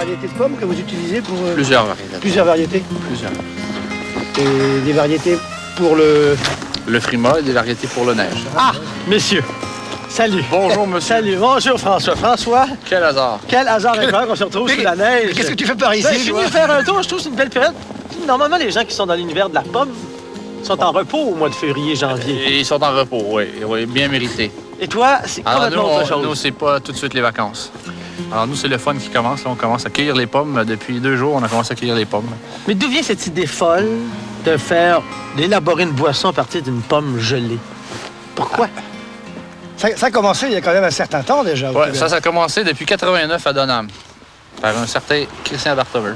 variétés de pommes que vous utilisez pour... Plusieurs variétés. Plusieurs variétés. Plusieurs. Et des variétés pour le... Le frima et des variétés pour le neige. Ah, messieurs, salut. Bonjour, monsieur. Salut, bonjour François. François, Quel hasard. quel hasard incroyable qu'on se retrouve sous la neige. Qu'est-ce que tu fais par ici, Ben, je suis toi? venu faire un tour, je trouve que c'est une belle période. Normalement, les gens qui sont dans l'univers de la pomme sont en repos au mois de février, janvier. Et ils sont en repos, oui, oui, bien mérité. Et toi, c'est Alors complètement autre chose. nous, c'est pas tout de suite les vacances. Alors nous, c'est le fun qui commence. Là, on commence à cueillir les pommes. Depuis 2 jours, on a commencé à cueillir les pommes. Mais d'où vient cette idée folle d'élaborer une boisson à partir d'une pomme gelée? Pourquoi? Ça a commencé il y a quand même un certain temps déjà. au Ouais, Québec. ça a commencé depuis 89 à Donham, par un certain Christian Bartover,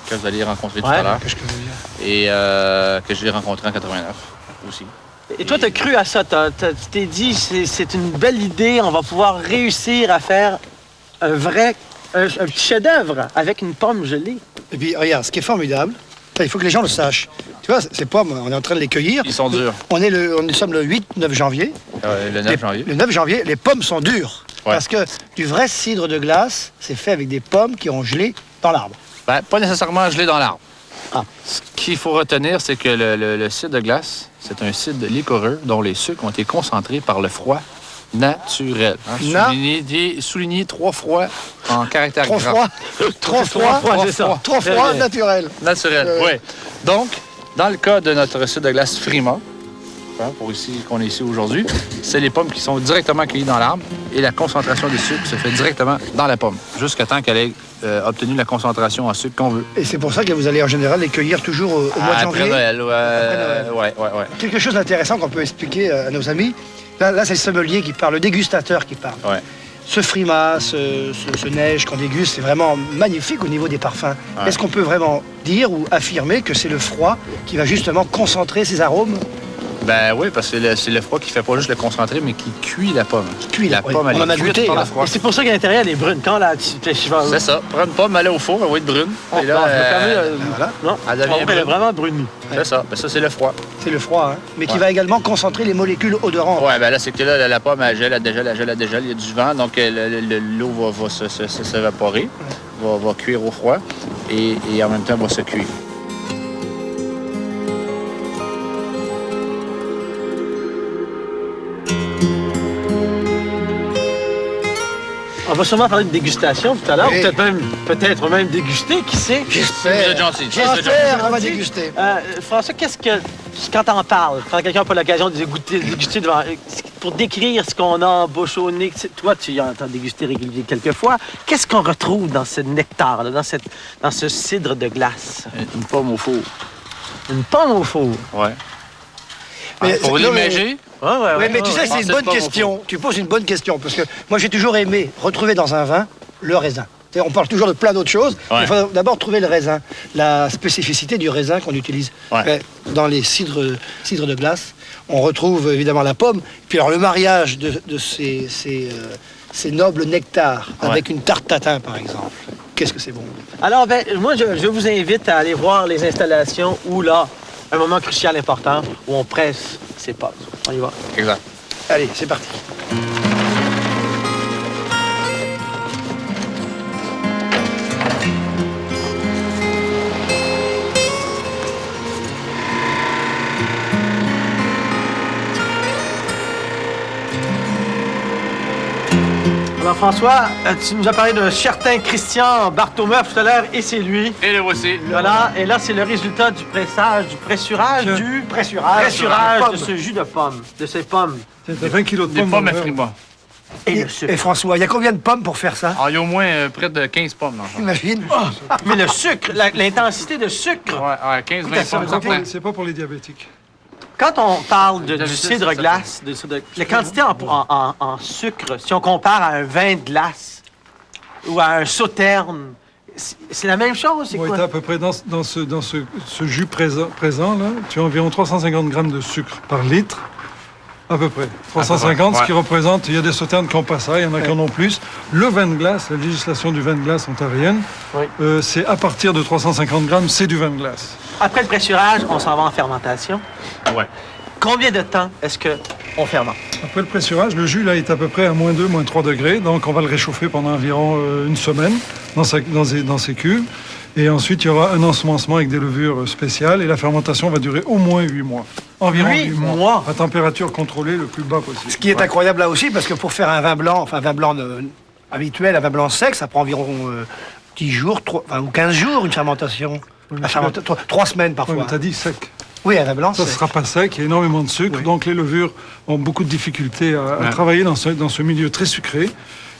que vous allez rencontrer tout à l'heure, Qu'est-ce que je veux dire? et que j'ai rencontré en 89 aussi. Et toi, t'as cru à ça. Tu t'es dit, c'est une belle idée, on va pouvoir réussir à faire un petit chef-d'œuvre avec une pomme gelée. Et puis, regarde, ce qui est formidable, il faut que les gens le sachent. Tu vois, ces pommes, on est en train de les cueillir. Ils sont durs. Nous sommes le 8-9 janvier. Le 9 janvier. Le 9 janvier, les pommes sont dures. Ouais. Parce que du vrai cidre de glace, c'est fait avec des pommes qui ont gelé dans l'arbre. Ben, pas nécessairement gelé dans l'arbre. Ah. Ce qu'il faut retenir, c'est que le cidre de glace, c'est un cidre liquoreux dont les sucres ont été concentrés par le froid naturel. Hein, souligné 3 froids en caractère Trop gras. froid. Trop froid. c'est ça. Trop froid, naturel. Naturel, oui. Donc, dans le cas de notre cidre de glace Frima, hein, qu'on est ici aujourd'hui, c'est les pommes qui sont directement cueillies dans l'arbre et la concentration de sucre se fait directement dans la pomme, jusqu'à temps qu'elle ait obtenu la concentration en sucre qu'on veut. Et c'est pour ça que vous allez en général les cueillir toujours au mois de janvier. Après Noël, Après Noël. ouais. Quelque chose d'intéressant qu'on peut expliquer à nos amis. Là c'est le sommelier qui parle, le dégustateur qui parle. Ouais. Ce frima, ce neige qu'on déguste, c'est vraiment magnifique au niveau des parfums. Ouais. Est-ce qu'on peut vraiment dire ou affirmer que c'est le froid qui va justement concentrer ces arômes? Ben oui, parce que c'est le froid qui fait pas juste le concentré, mais qui cuit la pomme. Cuit la oui. pomme, elle On en a est cuite goûté, par hein. le froid. Et c'est pour ça qu'à l'intérieur, elle est brune. Quand là, C'est ça. Prends une pomme, aller au four, elle va être brune. Oh, et là, non, je me permets, voilà. non, Elle devient elle est brune. vraiment brunie. C'est ça. Ben ça, c'est le froid. C'est le froid, hein, mais qui Ouais. va également concentrer les molécules odorantes. Ouais, ben là, c'est que là, la pomme, elle gèle, elle dégèle, il y a du vent, donc l'eau va s'évaporer, va cuire au froid, et en même temps, va se cuire. On va sûrement parler de dégustation tout à l'heure, Oui. ou peut-être même déguster, qui sait? Vous êtes gentil. J'espère, on va déguster. François, qu'est-ce que, quand t'en parles, quand quelqu'un n'a pas l'occasion de déguster devant, pour décrire ce qu'on a en bouche au nez, toi, tu en as dégusté régulièrement quelques fois, qu'est-ce qu'on retrouve dans ce nectar, là, dans ce cidre de glace? Une pomme au four. Une pomme au four. Ouais. Mais Pour non, mais- l'imager, Oui, mais tu sais, c'est Ah, une c'est bonne pas mon question. Tu poses une bonne question, parce que moi, j'ai toujours aimé retrouver dans un vin le raisin. C'est-à-dire, on parle toujours de plein d'autres choses, mais il faut d'abord trouver le raisin, la spécificité du raisin qu'on utilise. Ouais. Mais dans les cidres de glace, on retrouve évidemment la pomme, puis alors le mariage de ces nobles nectars avec une tarte tatin, par exemple. Qu'est-ce que c'est bon. Alors, moi, je vous invite à aller voir les installations où, là, un moment crucial important, où on presse ces pommes. On y va. exact. Allez, c'est parti. Alors, François, tu nous as parlé d'un certain Christian Bartomeuf tout à l'heure, et c'est lui. Et le voici. Voilà, et là, c'est le résultat du pressage, du pressurage de ce jus de pomme, de ces pommes. C'est 20 kilos de Des pommes. pommes à dans le frima. Et le sucre. Et François, il y a combien de pommes pour faire ça? Alors, il y a au moins près de 15 pommes dans le fond. Imagine. Mais le sucre, l'intensité de sucre. Ouais, 15-20 Ça pommes. veut dire certain. C'est pas pour les diabétiques. Quand on parle du J'avais ça, cidre ça, glace, la quantité en sucre, si on compare à un vin de glace ou à un sauterne, c'est la même chose, c'est On quoi? est à peu près dans ce jus présent là, tu as environ 350 grammes de sucre par litre. À peu près. 350, ouais. ce qui représente, il y a des sauternes qui n'ont pas ça, il y en a qui en ont plus. Le vin de glace, la législation du vin de glace ontarienne, Oui. c'est à partir de 350 grammes, c'est du vin de glace. Après le pressurage, on s'en va en fermentation. Ouais. Combien de temps est-ce que on fermente. Après le pressurage, le jus là est à peu près à -2, -3 degrés. Donc on va le réchauffer pendant environ une semaine dans ses cuves. Et ensuite, il y aura un ensemencement avec des levures spéciales. Et la fermentation va durer au moins 8 mois. Environ 8 mois. À température contrôlée le plus bas possible. Ce qui est incroyable là aussi, parce que pour faire un vin blanc, enfin un vin blanc habituel, un vin blanc sec, ça prend environ 10 jours, ou 15 jours une fermentation. 3 semaines parfois. Oui, mais t'as dit sec. Oui, un vin blanc Ça ne sec. sera pas sec, il y a énormément de sucre. Oui. Donc les levures ont beaucoup de difficultés à travailler dans ce milieu très sucré.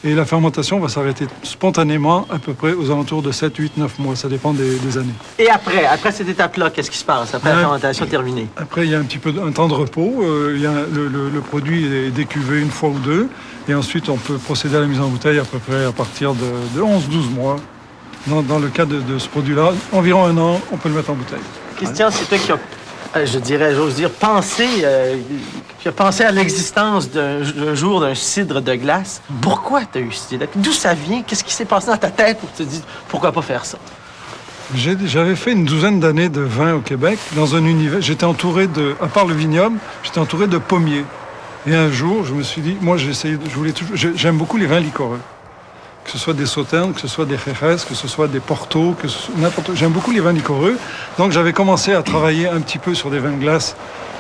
Et la fermentation va s'arrêter spontanément à peu près aux alentours de 7, 8, 9 mois. Ça dépend des années. Et après cette étape-là, qu'est-ce qui se passe après la fermentation terminée? Après, il y a un petit peu un temps de repos. Le produit est décuvé une fois ou deux. Et ensuite, on peut procéder à la mise en bouteille à peu près à partir de 11-12 mois. Dans le cas de ce produit-là, environ 1 an, on peut le mettre en bouteille. Christian, c'est toi qui as, j'ose dire, pensé à l'existence d'un jour d'un cidre de glace. Pourquoi tu as eu cette idée? D'où ça vient? Qu'est-ce qui s'est passé dans ta tête pour te dire pourquoi pas faire ça? J'avais fait une douzaine d'années de vin au Québec, dans un univers. J'étais entouré à part le vignoble, j'étais entouré de pommiers. Et un jour, je me suis dit, moi j'aime beaucoup les vins liquoreux. Que ce soit des sauternes, que ce soit des jerez, que ce soit des portos, n'importe. J'aime beaucoup les vins liquoreux. Donc j'avais commencé à travailler un petit peu sur des vins de glace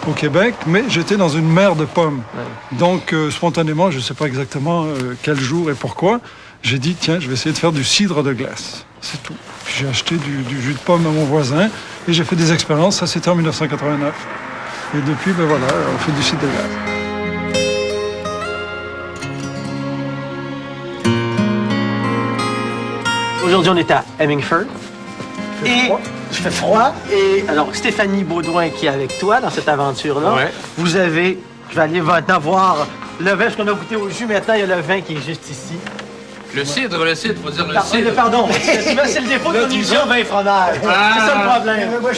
au Québec, mais j'étais dans une mer de pommes. Ouais. Donc spontanément, je ne sais pas exactement quel jour et pourquoi, j'ai dit, tiens, je vais essayer de faire du cidre de glace. C'est tout. Puis j'ai acheté du jus de pomme à mon voisin et j'ai fait des expériences. Ça, c'était en 1989. Et depuis, ben voilà, on fait du cidre de glace. Aujourd'hui, on est à Hemingford. Il fait froid. Et alors, Stéphanie Baudouin qui est avec toi dans cette aventure-là. Ouais. Vous avez, je vais aller maintenant voir le vin, parce qu'on a goûté au jus. Maintenant, il y a le vin qui est juste ici. Le cidre, faut dire le cidre. Pardon, c'est le défaut de l'émission vin fromage. C'est ça le problème.